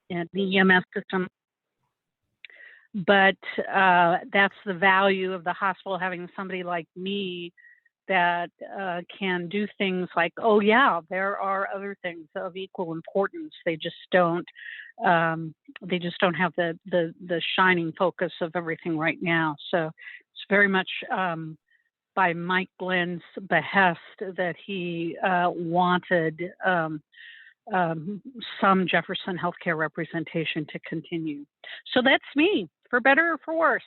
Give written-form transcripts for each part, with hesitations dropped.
in the EMS system. But that's the value of the hospital, having somebody like me that can do things like, oh yeah, there are other things of equal importance. They just don't have the shining focus of everything right now. So it's very much by Mike Glenn's behest that he wanted some Jefferson healthcare representation to continue. So that's me, for better or for worse.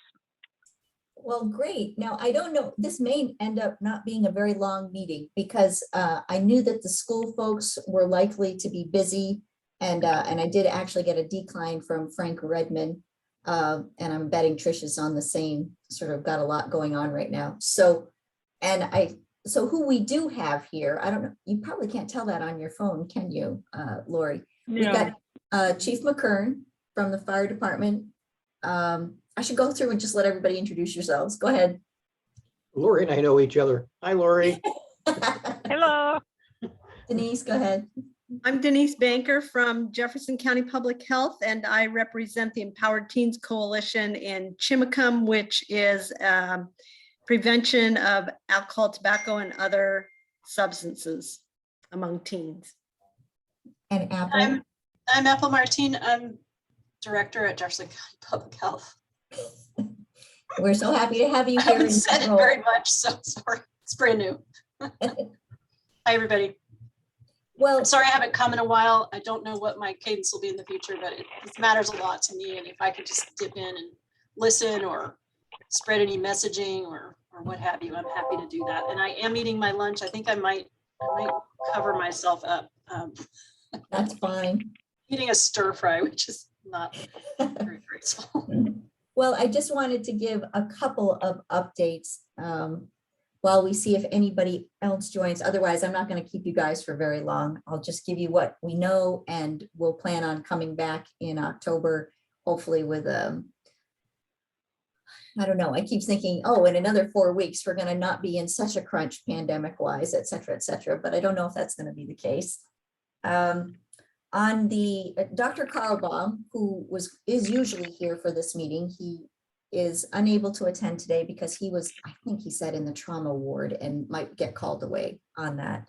Well, great. Now, I don't know, this may end up not being a very long meeting because I knew that the school folks were likely to be busy. And I did actually get a decline from Frank Redmond. And I'm betting Trish is on the same, sort of got a lot going on right now. So who we do have here, I don't know, you probably can't tell that on your phone, can you, Lori? No. We've got Chief McKern from the fire department. I should go through and just let everybody introduce yourselves. Go ahead. Lori and I know each other. Hi, Lori. Hello. Denise, go ahead. I'm Denise Banker from Jefferson County Public Health, and I represent the Empowered Teens Coalition in Chimicum, which is prevention of alcohol, tobacco, and other substances among teens. And Apple? I'm Apple Martin. I'm director at Jefferson County Public Health. We're so happy to have you I here. haven't said it very much, so sorry. It's brand new. Hi, everybody. Well, I'm sorry I haven't come in a while. I don't know what my cadence will be in the future, but it matters a lot to me. And if I could just dip in and listen or spread any messaging or what have you, I'm happy to do that. And I am eating my lunch. I think I might cover myself up. that's fine. Eating a stir fry, which is not very graceful. Well, I just wanted to give a couple of updates while we see if anybody else joins. Otherwise, I'm not going to keep you guys for very long. I'll just give you what we know, and we'll plan on coming back in October, hopefully with I don't know, I keep thinking, oh, in another 4 weeks, we're going to not be in such a crunch pandemic wise, et cetera, but I don't know if that's going to be the case. On the Dr. Carlbaum, who is usually here for this meeting, he is unable to attend today because he was, I think he said, in the trauma ward and might get called away on that.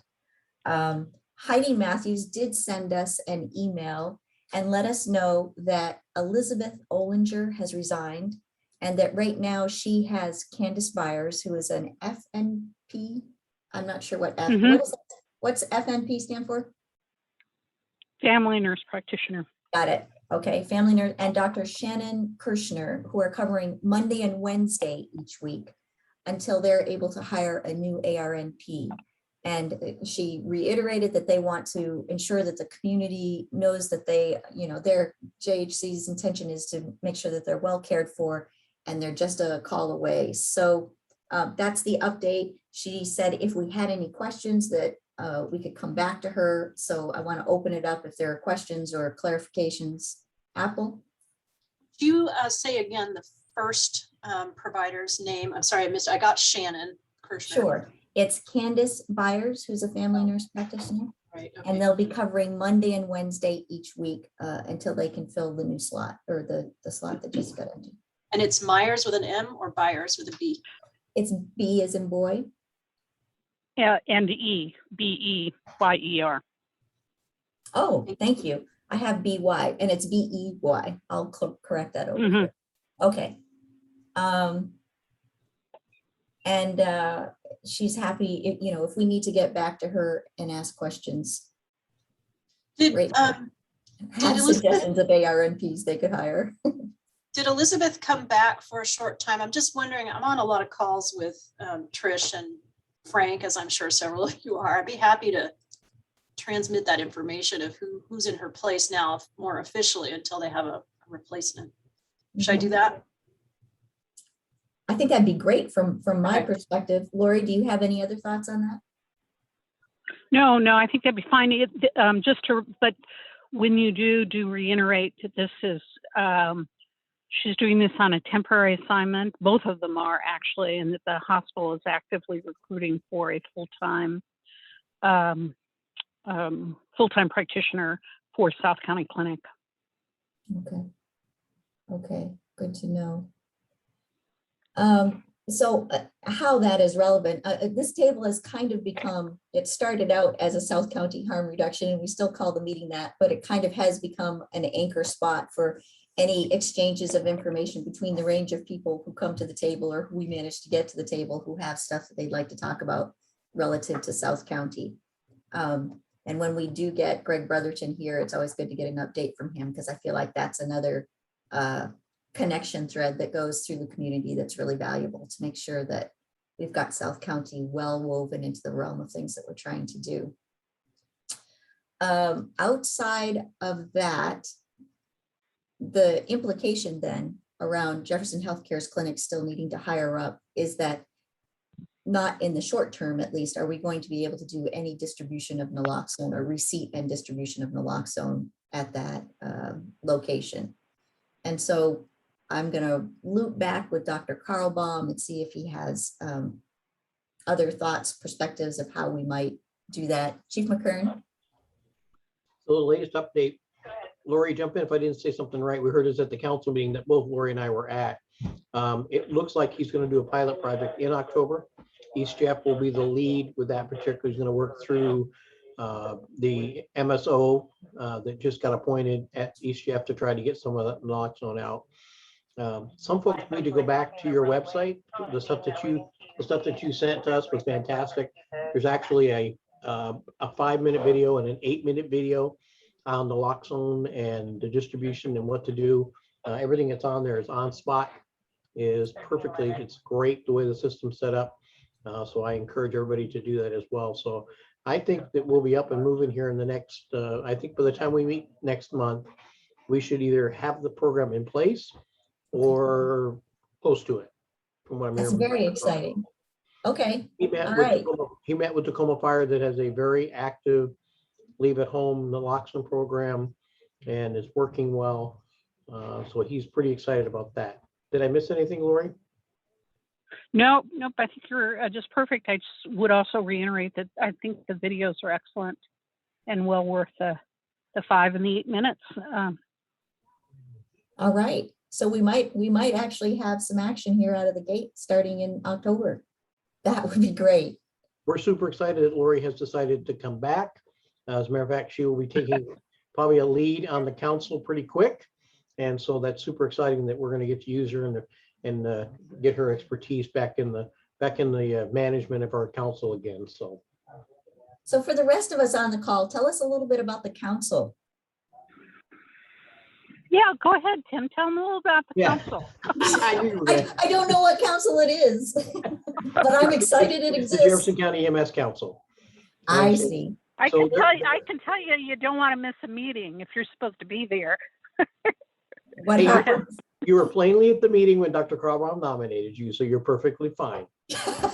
Heidi Mathews did send us an email and let us know that Elizabeth Olinger has resigned and that right now she has Candace Byers, who is an FNP. I'm not sure what what's FNP stand for? Family nurse practitioner. Got it. Okay, family nurse, and Dr. Shannon Kirshner, who are covering Monday and Wednesday each week until they're able to hire a new ARNP. And she reiterated that they want to ensure that the community knows that they, their JHC's intention is to make sure that they're well cared for and they're just a call away. So that's the update. She said if we had any questions that we could come back to her. So I want to open it up if there are questions or clarifications. Apple? Do you say again the first provider's name? I'm sorry, I got Shannon Kirshner. Sure. It's Candace Byers, who's a family nurse practitioner. Right. Okay. And they'll be covering Monday and Wednesday each week until they can fill the new slot or the slot that just got empty. And it's Myers with an M or Byers with a B? It's B as in boy. Yeah, and B-E-Y-E-R. Oh, thank you. I have B-Y and it's B-E-Y. I'll correct that over here. Okay. And she's happy, if we need to get back to her and ask questions. Did suggestions of ARNPs they could hire. Did Elizabeth come back for a short time? I'm just wondering, I'm on a lot of calls with Trish and Frank, as I'm sure several of you are. I'd be happy to transmit that information of who's in her place now more officially until they have a replacement. Should I do that? I think that'd be great from my perspective. Lori, do you have any other thoughts on that? No, I think that'd be fine. But when you do reiterate that this is, she's doing this on a temporary assignment. Both of them are actually, and that the hospital is actively recruiting for a full-time practitioner for South County Clinic. Okay. Okay, good to know. So how that is relevant, this table has kind of become, it started out as a South County harm reduction, and we still call the meeting that, but it kind of has become an anchor spot for any exchanges of information between the range of people who come to the table or who we manage to get to the table who have stuff that they'd like to talk about relative to South County. And when we do get Greg Brotherton here, it's always good to get an update from him, because I feel like that's another connection thread that goes through the community that's really valuable to make sure that we've got South County well woven into the realm of things that we're trying to do. Outside of that, the implication then around Jefferson Healthcare's clinics still needing to hire up is that not in the short term, at least, are we going to be able to do any distribution of naloxone or receipt and distribution of naloxone at that location. And so I'm going to loop back with Dr. Carlbaum and see if he has other thoughts, perspectives of how we might do that. Chief McKern? So the latest update, Lori, jump in if I didn't say something right. We heard this at the council meeting that both Lori and I were at. It looks like he's going to do a pilot project in October. East Jeff will be the lead with that particular. He's going to work through the MSO that just got appointed at East Jeff to try to get some of that naloxone out. Some folks need to go back to your website. The stuff that you sent to us was fantastic. There's actually a 5-minute video and an 8-minute video on naloxone and the distribution and what to do. Everything that's on there is on spot, is perfectly, it's great the way the system's set up. So I encourage everybody to do that as well. So I think that we'll be up and moving here in the next, I think by the time we meet next month, we should either have the program in place or close to it. From what I'm That's hearing. very exciting. Okay, He met all with right. he met with Tacoma Fire that has a very active leave at home naloxone program and is working well. So he's pretty excited about that. Did I miss anything, Lori? Nope. I think you're just perfect. I just would also reiterate that I think the videos are excellent and well worth the 5 and the 8 minutes. All right. So we might actually have some action here out of the gate starting in October. That would be great. We're super excited that Lori has decided to come back. As a matter of fact, she will be taking probably a lead on the council pretty quick. And so that's super exciting that we're going to get to use her and get her expertise back in the management of our council again. So for the rest of us on the call, tell us a little bit about the council. Yeah, go ahead, Tim. Tell them a little about the council. I don't know what council it is, but I'm excited it exists. The Jefferson County EMS Council. I see. I can tell you, you don't want to miss a meeting if you're supposed to be there. What Hey, happens? you were plainly at the meeting when Dr. Carlbaum nominated you, so you're perfectly fine.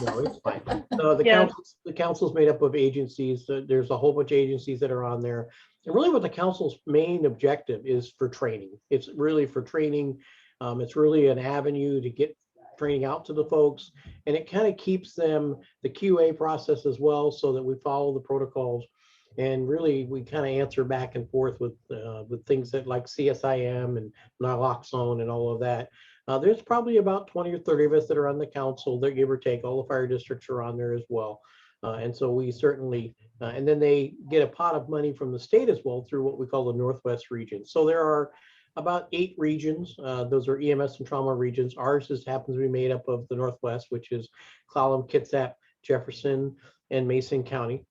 No, it's fine. So the council's made up of agencies. There's a whole bunch of agencies that are on there. And really what the council's main objective is for training. It's really for training. It's really an avenue to get training out to the folks. And it kind of keeps them, the QA process as well, so that we follow the protocols. And really, we kind of answer back and forth with things that like CSIM and naloxone and all of that. There's probably about 20 or 30 of us that are on the council, that give or take. All the fire districts are on there as well. And so we certainly, and then they get a pot of money from the state as well through what we call the Northwest region. So there are about 8 regions. Those are EMS and trauma regions. Ours happens to be made up of the Northwest, which is Clallam, Kitsap, Jefferson, and Mason County.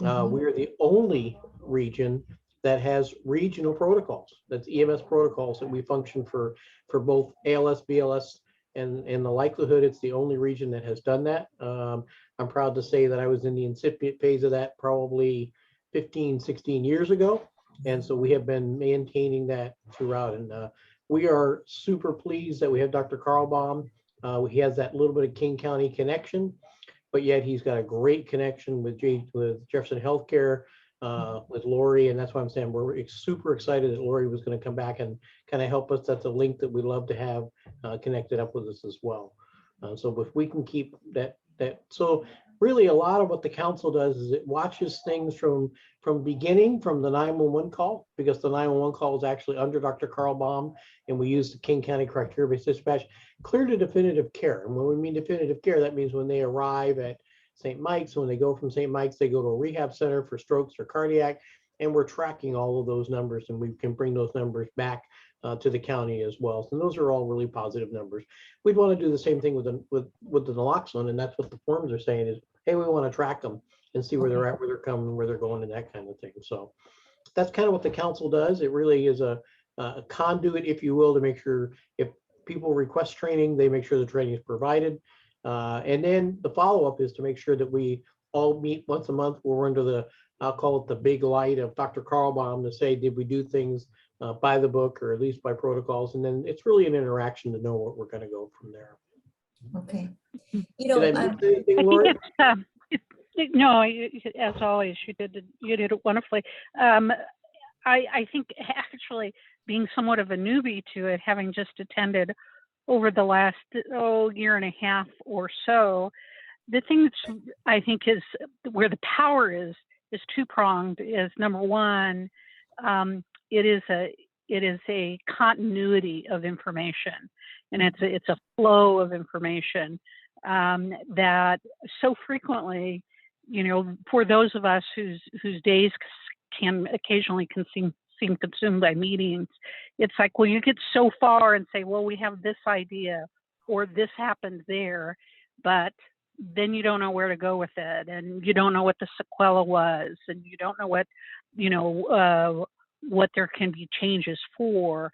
We are the only region that has regional protocols. That's EMS protocols that we function for both ALS, BLS, and the likelihood it's the only region that has done that. I'm proud to say that I was in the incipient phase of that probably 15, 16 years ago. And so we have been maintaining that throughout. And we are super pleased that we have Dr. Carlbaum. He has that little bit of King County connection, but yet he's got a great connection with Jefferson Healthcare, with Lori. And that's why I'm saying we're super excited that Lori was going to come back and kind of help us. That's a link that we'd love to have connected up with us as well. So if we can keep that, so really a lot of what the council does is it watches things from beginning, from the 911 call, because the 911 call is actually under Dr. Carl Baum, and we use the King County Criteria-Based Dispatch, clear to definitive care. And when we mean definitive care, that means when they arrive at St. Mike's, when they go from St. Mike's, they go to a rehab center for strokes or cardiac, and we're tracking all of those numbers, and we can bring those numbers back to the county as well. So those are all really positive numbers. We'd want to do the same thing with the naloxone, and that's what the forms are saying is, hey, we want to track them and see where they're at, where they're coming, where they're going, and that kind of thing. So that's kind of what the council does. It really is a conduit, if you will, to make sure if people request training, they make sure the training is provided. And then the follow-up is to make sure that we all meet once a month. We're under the, I'll call it the big light of Dr. Carl Baum to say, did we do things by the book or at least by protocols? And then it's really an interaction to know what we're going to go from there. Okay. You know, Did I miss anything, I Lori? think no, as always, you did it wonderfully. I think actually being somewhat of a newbie to it, having just attended over the last year and a half or so, the thing that's I think is where the power is two-pronged. Is number one, it is a continuity of information, and it's a flow of information that so frequently, you know, for those of us whose days can occasionally seem consumed by meetings, it's like, well, you get so far and say, well, we have this idea or this happened there, but then you don't know where to go with it, and you don't know what the sequela was, and you don't know what, you know, what there can be changes for.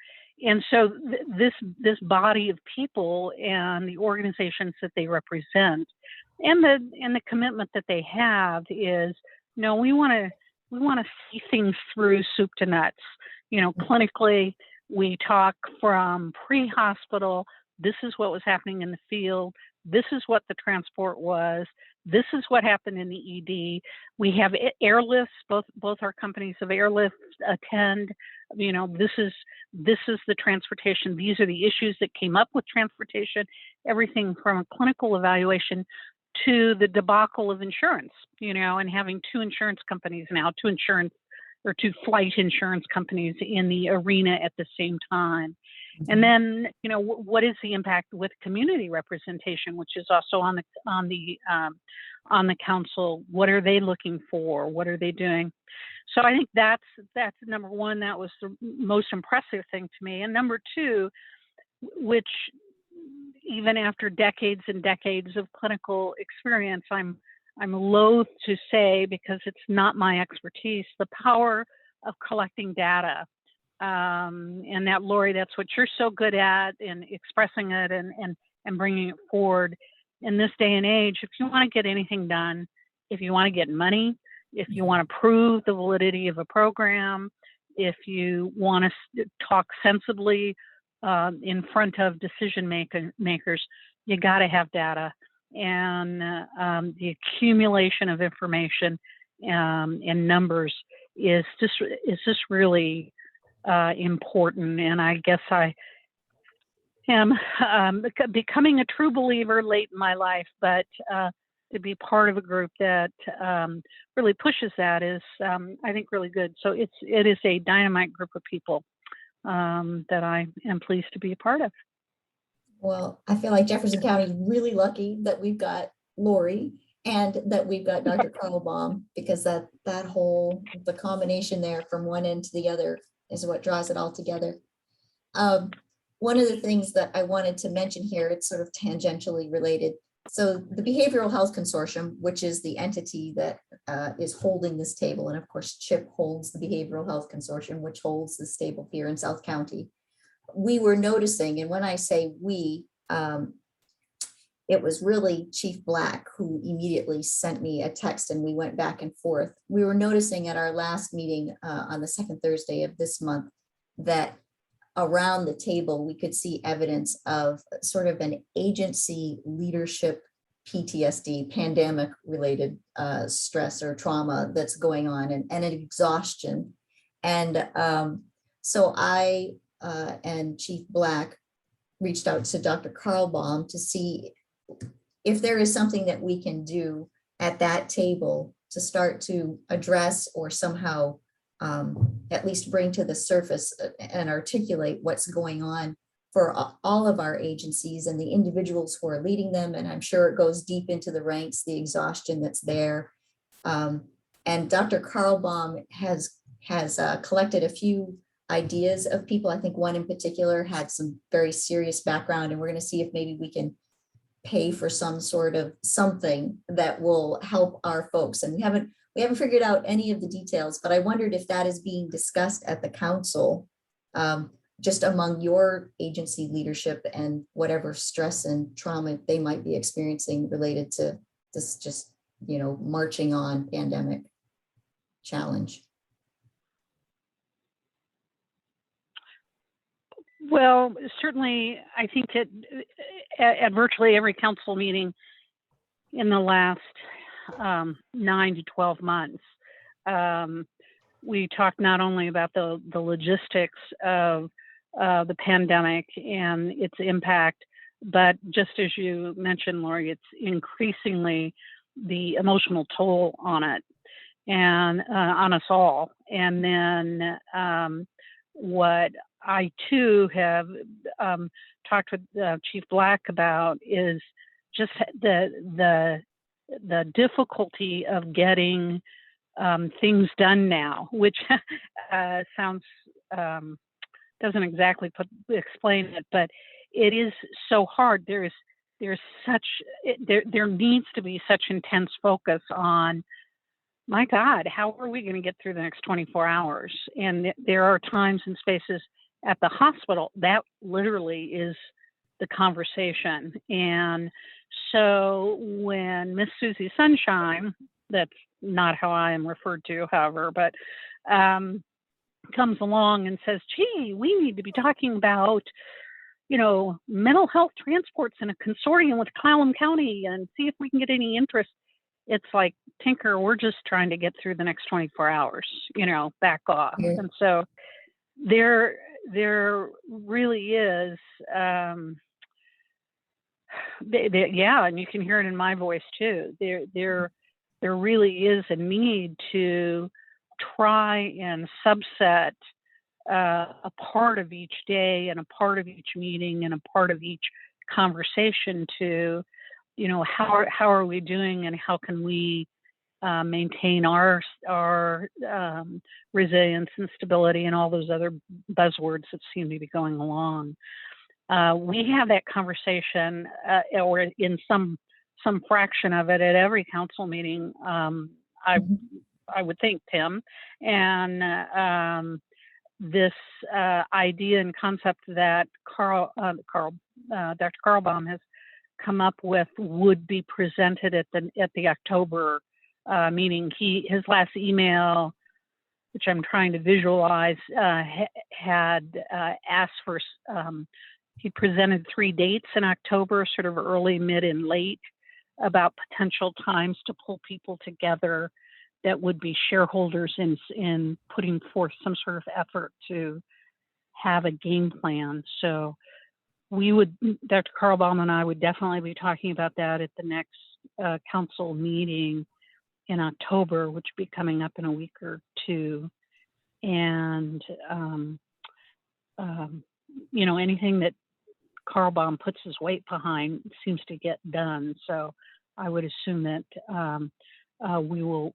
And so this body of people and the organizations that they represent and the commitment that they have is, no, we want to see things through soup to nuts. You know, clinically, we talk from pre-hospital. This is what was happening in the field. This is what the transport was. This is what happened in the ED. We have airlifts. Both our companies of airlifts attend. You know, this is the transportation. These are the issues that came up with transportation. Everything from a clinical evaluation to the debacle of insurance. You know, and having two flight insurance companies in the arena at the same time. And then, you know, what is the impact with community representation, which is also on the council? What are they looking for? What are they doing? So I think that's number one. That was the most impressive thing to me. And number two, which even after decades and decades of clinical experience, I'm loath to say, because it's not my expertise, the power of collecting data. And that, Lori, that's what you're so good at, in expressing it and bringing it forward. In this day and age, if you want to get anything done, if you want to get money, if you want to prove the validity of a program, if you want to talk sensibly in front of decision makers, you got to have data. And the accumulation of information and numbers is just really important. And I guess I am becoming a true believer late in my life, but to be part of a group that really pushes that is, I think, really good. So it is a dynamite group of people that I am pleased to be a part of. Well, I feel like Jefferson County is really lucky that we've got Lori and that we've got Dr. Carl Baum, because the combination there from one end to the other is what draws it all together. One of the things that I wanted to mention here, it's sort of tangentially related. So the Behavioral Health Consortium, which is the entity that is holding this table, and of course CHIP holds the Behavioral Health Consortium, which holds this table here in South County. We were noticing, and when I say we, it was really Chief Black who immediately sent me a text, and we went back and forth. We were noticing at our last meeting on the second Thursday of this month that around the table we could see evidence of sort of an agency leadership PTSD, pandemic related stress or trauma that's going on, and an exhaustion. And so I and Chief Black reached out to Dr. Carl Baum to see if there is something that we can do at that table to start to address or somehow at least bring to the surface and articulate what's going on for all of our agencies and the individuals who are leading them. And I'm sure it goes deep into the ranks, the exhaustion that's there. And Dr. Karlbaum has collected a few ideas of people. I think one in particular had some very serious background, and we're going to see if maybe we can pay for some sort of something that will help our folks. And we haven't figured out any of the details, but I wondered if that is being discussed at the council, just among your agency leadership and whatever stress and trauma they might be experiencing related to this just, marching on pandemic challenge. Well, certainly, I think that at virtually every council meeting in the last 9 to 12 months, we talked not only about the logistics of the pandemic and its impact, but just as you mentioned, Lori, it's increasingly the emotional toll on it and on us all. And then what I too have talked with Chief Black about is just the difficulty of getting things done now, which sounds doesn't exactly explain it, but it is so hard. There needs to be such intense focus on, my God, how are we going to get through the next 24 hours? And there are times and spaces at the hospital that literally is the conversation. And so when Miss Susie Sunshine, that's not how I am referred to, however, but comes along and says, gee, we need to be talking about, mental health transports in a consortium with Clallam County and see if we can get any interest. It's like, Tinker, we're just trying to get through the next 24 hours, back off. Yeah. And so there really is, yeah, and you can hear it in my voice too. There really is a need to try and subset a part of each day and a part of each meeting and a part of each conversation to, how are we doing and how can we maintain our resilience and stability and all those other buzzwords that seem to be going along. We have that conversation or in some fraction of it at every council meeting. I would think, Tim, and this idea and concept that Dr. Karlbaum has come up with would be presented at the October meeting. His last email, which I'm trying to visualize, had asked for. He presented 3 dates in October, sort of early, mid, and late, about potential times to pull people together that would be shareholders in putting forth some sort of effort to have a game plan. So Dr. Karlbaum and I would definitely be talking about that at the next council meeting in October, which will be coming up in a week or two. And, anything that Karlbaum puts his weight behind seems to get done. So I would assume that we will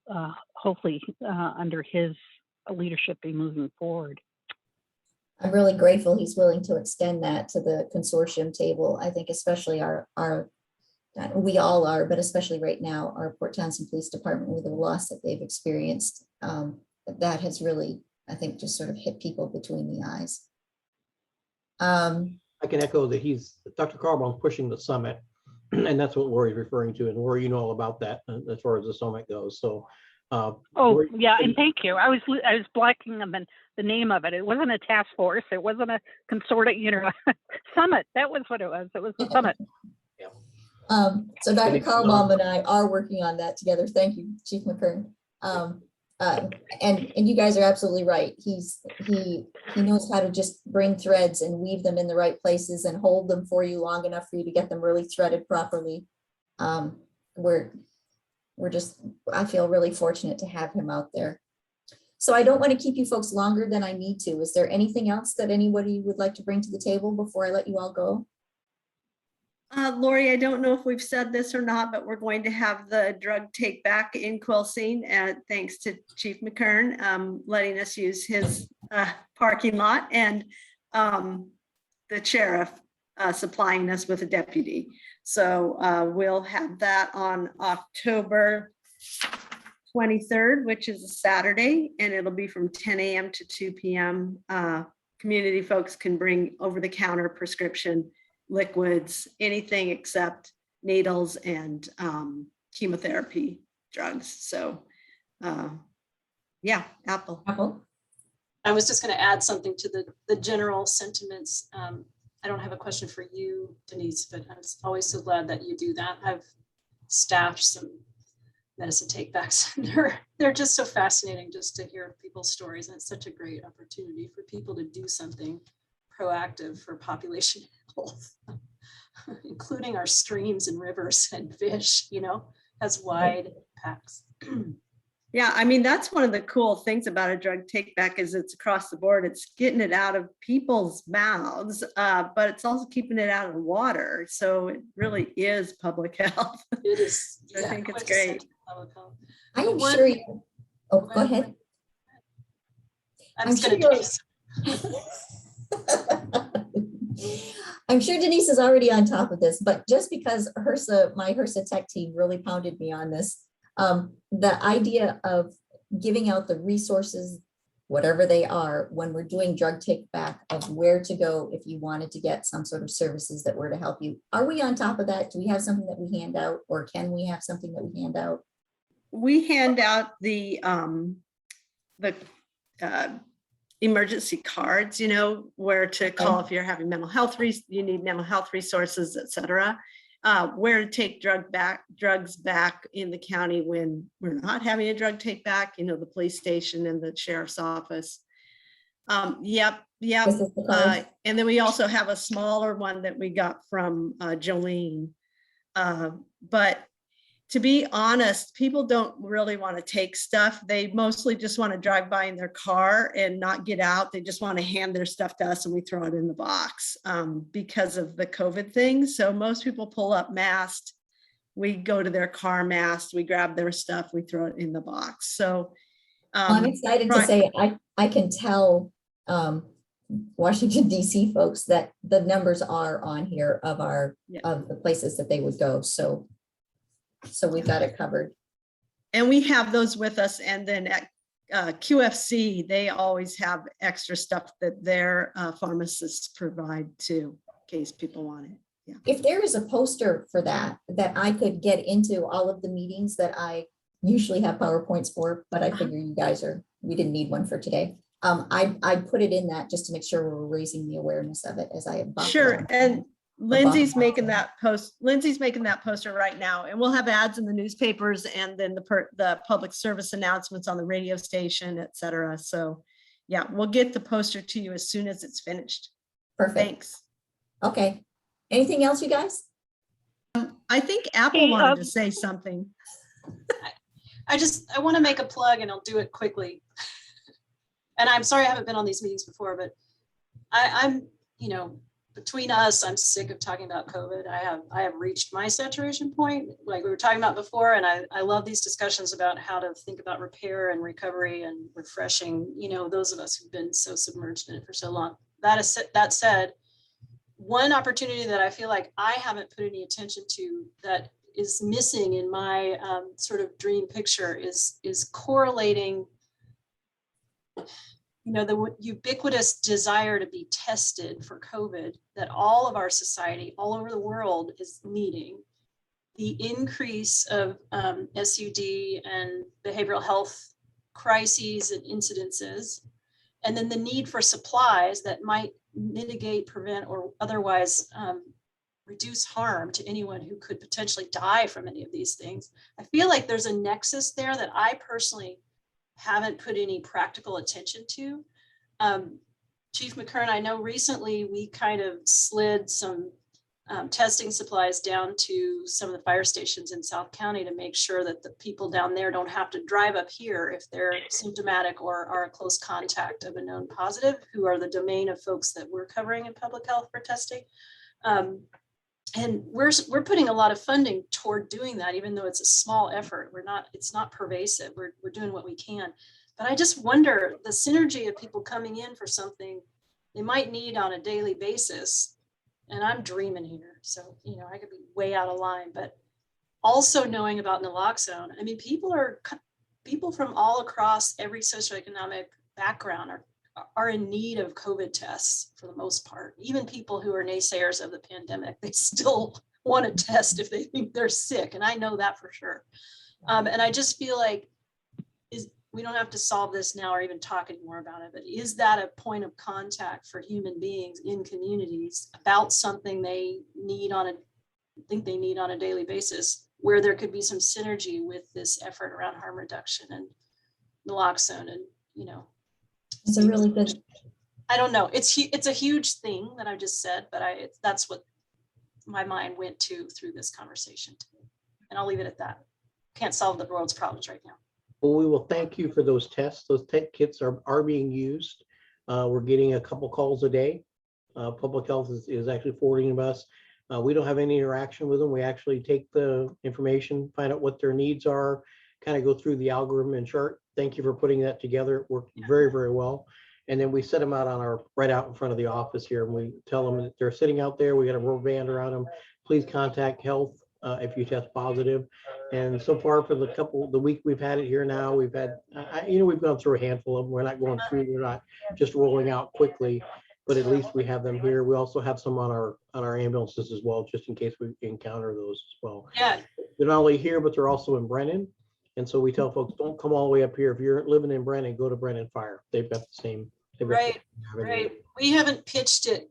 hopefully, under his leadership, be moving forward. I'm really grateful he's willing to extend that to the consortium table. I think especially we all are, but especially right now, our Port Townsend Police Department, with the loss that they've experienced, that has really, I think, just sort of hit people between the eyes. I can echo that Dr. Karlbaum pushing the summit, and that's what Lori's referring to. And Lori, you know all about that as far as the summit goes. So, Lori, yeah, and thank you. I was blocking them and the name of it. It wasn't a task force. It wasn't a consortium, summit. That was what it was. It was the summit. Yeah. So Dr. Karlbaum and I are working on that together. Thank you, Chief McKern. And you guys are absolutely right. He knows how to just bring threads and weave them in the right places and hold them for you long enough for you to get them really threaded properly. I feel really fortunate to have him out there. So I don't want to keep you folks longer than I need to. Is there anything else that anybody would like to bring to the table before I let you all go? Lori, I don't know if we've said this or not, but we're going to have the drug take back in Quilcene, and thanks to Chief McKern letting us use his parking lot, and the sheriff supplying us with a deputy. So we'll have that on October 23rd, which is a Saturday, and it'll be from 10 a.m. to 2 p.m. Community folks can bring over-the-counter prescription liquids, anything except needles and chemotherapy drugs. So yeah, Apple. I was just going to add something to the general sentiments. I don't have a question for you, Denise, but I'm always so glad that you do that. I've staffed some medicine take-backs, and they're just so fascinating just to hear people's stories, and it's such a great opportunity for people to do something proactive for population health, including our streams and rivers and fish, has wide impacts. Yeah, I mean, that's one of the cool things about a drug take back is it's across the board. It's getting it out of people's mouths, but it's also keeping it out of the water. So it really is public health. It is. I think it's great. I am sure you, oh, go ahead. I'm sure I'm sure Denise is already on top of this, but just because my HRSA tech team really pounded me on this, the idea of giving out the resources, whatever they are, when we're doing drug take back, of where to go if you wanted to get some sort of services that were to help you. Are we on top of that? Do we have something that we hand out, or can we have something that we hand out? We hand out the emergency cards, where to call if you're having mental health, you need mental health resources, et cetera. Where to take drugs back in the county when we're not having a drug take back, the police station and the sheriff's office. Yep. And then we also have a smaller one that we got from Jolene. But to be honest, people don't really want to take stuff. They mostly just want to drive by in their car and not get out. They just want to hand their stuff to us and we throw it in the box because of the COVID thing. So most people pull up masked. We go to their car masked. We grab their stuff. We throw it in the box. So I'm excited to say I can tell Washington, D.C. folks that the numbers are on here of of the places that they would go. So we've got it covered. And we have those with us. And then at QFC, they always have extra stuff that their pharmacists provide too, in case people want it. Yeah. If there is a poster for that I could get into all of the meetings that I usually have PowerPoints for, but I figure you guys we didn't need one for today. I put it in that just to make sure we're raising the awareness of it as I have. Sure. And Lindsay's making that poster right now, and we'll have ads in the newspapers and then the public service announcements on the radio station, et cetera. So yeah, we'll get the poster to you as soon as it's finished. Perfect. Thanks. Okay. Anything else, you guys? I think Apple wanted to say something. I want to make a plug, and I'll do it quickly. And I'm sorry I haven't been on these meetings before, but I'm between us, I'm sick of talking about COVID. I have reached my saturation point, like we were talking about before, and I love these discussions about how to think about repair and recovery and refreshing, those of us who've been so submerged in it for so long. That said, one opportunity that I feel like I haven't put any attention to that is missing in my sort of dream picture is correlating the ubiquitous desire to be tested for COVID that all of our society all over the world is needing, the increase of SUD and behavioral health crises and incidences, and then the need for supplies that might mitigate, prevent, or otherwise reduce harm to anyone who could potentially die from any of these things. I feel like there's a nexus there that I personally haven't put any practical attention to. Chief McKern, I know recently we kind of slid some testing supplies down to some of the fire stations in South County to make sure that the people down there don't have to drive up here if they're symptomatic or are a close contact of a known positive, who are the domain of folks that we're covering in public health for testing. And we're putting a lot of funding toward doing that, even though it's a small effort. It's not pervasive. We're doing what we can. But I just wonder the synergy of people coming in for something they might need on a daily basis. And I'm dreaming here, so I could be way out of line. But also knowing about naloxone, I mean, people from all across every socioeconomic background are in need of COVID tests for the most part. Even people who are naysayers of the pandemic, they still want to test if they think they're sick, and I know that for sure. And I just feel like we don't have to solve this now or even talk anymore about it, but is that a point of contact for human beings in communities about something they need on a daily basis, where there could be some synergy with this effort around harm reduction and naloxone? And It's a really good. I don't know. It's a huge thing that I just said, but that's what my mind went to through this conversation today. And I'll leave it at that. Can't solve the world's problems right now. Well, we will thank you for those tests. Those kits are being used. We're getting a couple calls a day. Public health is actually forwarding us. We don't have any interaction with them. We actually take the information, find out what their needs are, kind of go through the algorithm and chart. Thank you for putting that together. It worked very, very well. And then we set them out right out in front of the office here, and we tell them that they're sitting out there. We got a rubber band around them. Please contact health if you test positive. And so far for the week we've had it here now, we've had, we've gone through a handful of them. We're not going through, we're not just rolling out quickly, but at least we have them here. We also have some on our ambulances as well, just in case we encounter those as well. Yeah. They're not only here, but they're also in Brennan. And so we tell folks, don't come all the way up here. If you're living in Brennan, go to Brennan Fire. They've got the same. Right. We haven't pitched it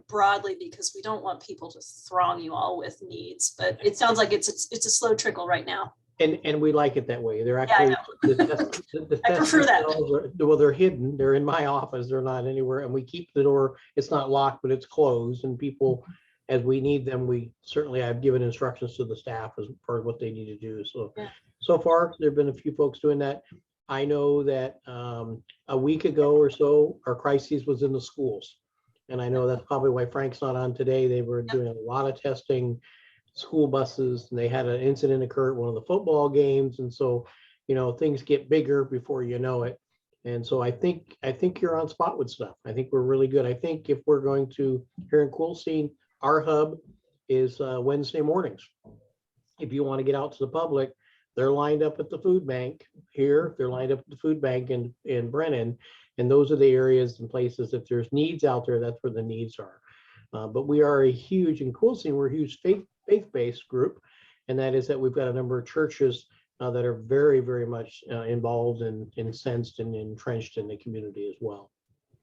broadly because we don't want people to throng you all with needs, but it sounds like it's a slow trickle right now. And we like it that way. They're actually, I prefer that. Well, they're hidden. They're in my office. They're not anywhere. And we keep the door, it's not locked, but it's closed. And people, as we need them, I've given instructions to the staff as far as what they need to do. So, So far, there've been a few folks doing that. I know that a week ago or so, our crises was in the schools. And I know that's probably why Frank's not on today. They were doing a lot of testing, school buses, and they had an incident occur at one of the football games. And so, things get bigger before you know it. And so I think you're on spot with stuff. I think we're really good. I think if we're going to, here in Quilcene, our hub is Wednesday mornings. If you want to get out to the public, they're lined up at the food bank here. They're lined up at the food bank in Brennan. And those are the areas and places, if there's needs out there, that's where the needs are. But we are in Quilcene, we're a huge faith-based group. And that is that we've got a number of churches that are very, very much involved and incensed and entrenched in the community as well.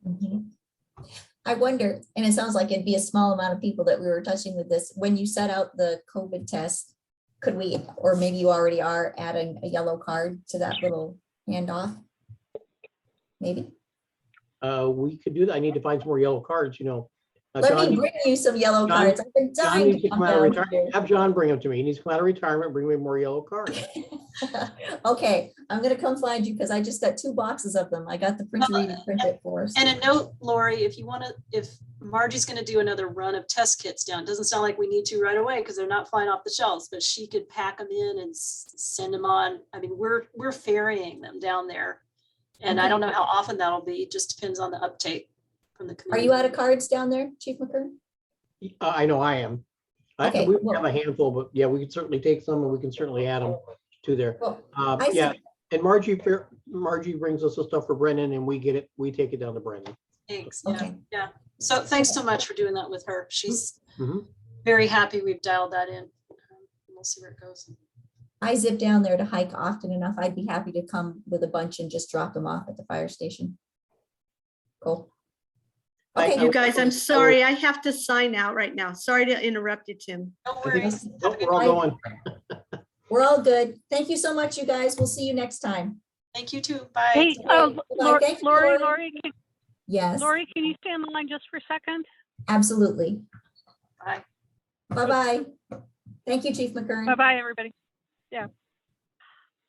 Mm-hmm. I wonder, and it sounds like it'd be a small amount of people that we were touching with this, when you set out the COVID test, could we, or maybe you already are, adding a yellow card to that little handoff? Maybe. We could do that. I need to find some more yellow cards, Let me bring you some yellow cards. I've been dying to come down here. Have John bring them to me. He needs to come out of retirement, bring me more yellow cards. Okay, I'm gonna come find you because I just got 2 boxes of them. I got the printer read and print it for us. And a note, Lori, if Margie's gonna do another run of test kits down, doesn't sound like we need to right away because they're not flying off the shelves, but she could pack them in and send them on. I mean, we're ferrying them down there. And I don't know how often that'll be. It just depends on the uptake from the community. Are you out of cards down there, Chief McKern? I know I am. Okay, we have a handful, but yeah, we can certainly take some and we can certainly add them to there. Well, and Margie brings us the stuff for Brennan and we take it down to Brennan. Thanks. Okay. Yeah. So thanks so much for doing that with her. She's very happy we've dialed that in. We'll see where it goes. I zip down there to hike often enough. I'd be happy to come with a bunch and just drop them off at the fire station. Cool. Okay. You guys, I'm sorry. I have to sign out right now. Sorry to interrupt you, Tim. No worries. We're all going. We're all good. Thank you so much, you guys. We'll see you next time. Thank you too. Bye. Hey, Thank you, Lori, Yes, Lori, can you stay on the line just for a second? absolutely. Bye. Bye-bye. Thank you, Chief McKern. Bye-bye, everybody. Yeah.